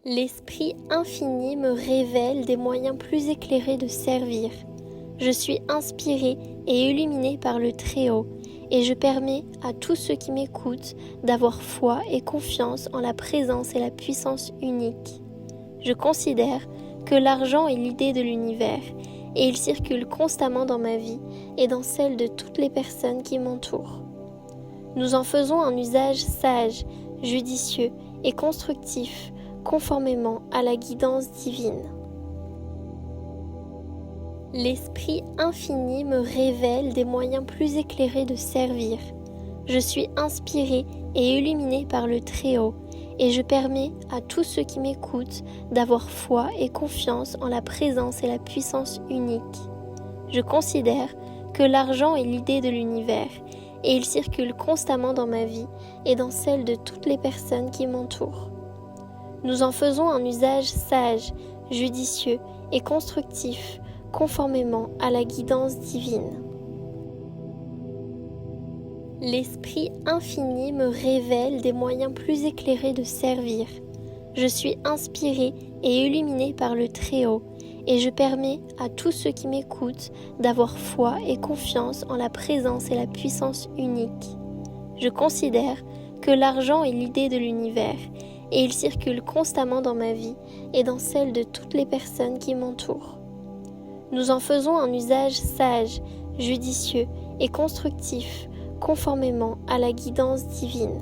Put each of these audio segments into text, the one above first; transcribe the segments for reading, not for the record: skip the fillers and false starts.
L'Esprit infini me révèle des moyens plus éclairés de servir. Je suis inspiré et illuminé par le Très-Haut, et je permets à tous ceux qui m'écoutent d'avoir foi et confiance en la présence et la puissance unique. Je considère que l'argent est l'idée de l'univers, et il circule constamment dans ma vie et dans celle de toutes les personnes qui m'entourent. Nous en faisons un usage sage, judicieux et constructif, conformément à la guidance divine. L'Esprit infini me révèle des moyens plus éclairés de servir. Je suis inspiré et illuminé par le Très-Haut, et je permets à tous ceux qui m'écoutent d'avoir foi et confiance en la présence et la puissance unique. Je considère que l'argent est l'idée de l'univers, et il circule constamment dans ma vie et dans celle de toutes les personnes qui m'entourent. Nous en faisons un usage sage, judicieux et constructif, conformément à la guidance divine. L'Esprit infini me révèle des moyens plus éclairés de servir. Je suis inspiré et illuminé par le Très-Haut, et je permets à tous ceux qui m'écoutent d'avoir foi et confiance en la présence et la puissance unique. Je considère que l'argent est l'idée de l'univers, et il circule constamment dans ma vie et dans celle de toutes les personnes qui m'entourent. Nous en faisons un usage sage, judicieux et constructif, conformément à la guidance divine.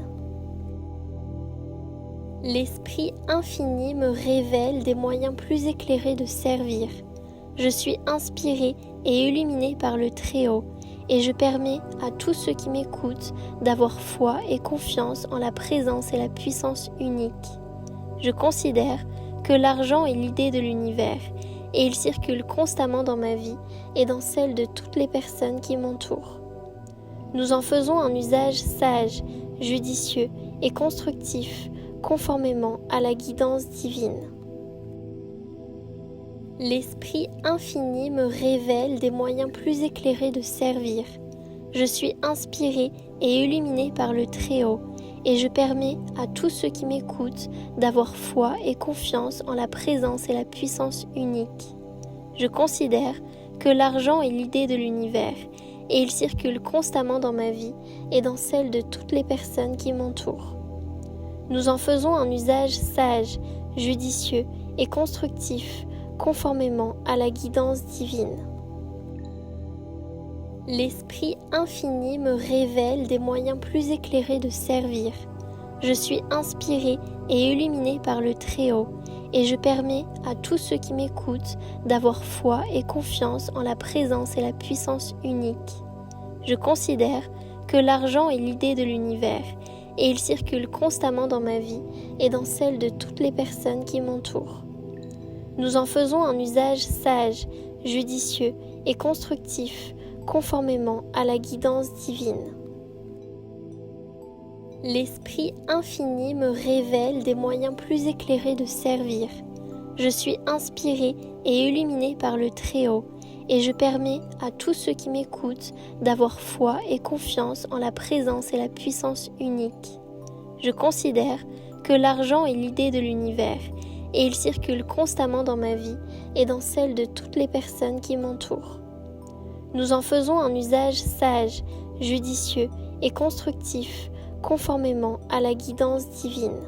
L'Esprit infini me révèle des moyens plus éclairés de servir. Je suis inspiré et illuminé par le Très-Haut, et je permets à tous ceux qui m'écoutent d'avoir foi et confiance en la présence et la puissance unique. Je considère que l'argent est l'idée de l'univers, et il circule constamment dans ma vie et dans celle de toutes les personnes qui m'entourent. Nous en faisons un usage sage, judicieux et constructif, conformément à la guidance divine. L'Esprit infini me révèle des moyens plus éclairés de servir. Je suis inspiré et illuminé par le Très-Haut, et je permets à tous ceux qui m'écoutent d'avoir foi et confiance en la présence et la puissance unique. Je considère que l'argent est l'idée de l'univers, et il circule constamment dans ma vie et dans celle de toutes les personnes qui m'entourent. Nous en faisons un usage sage, judicieux et constructif, conformément à la guidance divine. L'Esprit infini me révèle des moyens plus éclairés de servir. Je suis inspiré et illuminé par le Très-Haut, et je permets à tous ceux qui m'écoutent d'avoir foi et confiance en la présence et la puissance unique. Je considère que l'argent est l'idée de l'univers, et il circule constamment dans ma vie et dans celle de toutes les personnes qui m'entourent. Nous en faisons un usage sage, judicieux et constructif, conformément à la guidance divine. L'Esprit infini me révèle des moyens plus éclairés de servir. Je suis inspiré et illuminé par le Très-Haut, et je permets à tous ceux qui m'écoutent d'avoir foi et confiance en la présence et la puissance unique. Je considère que l'argent est l'idée de l'univers, et il circule constamment dans ma vie et dans celle de toutes les personnes qui m'entourent. Nous en faisons un usage sage, judicieux et constructif, conformément à la guidance divine.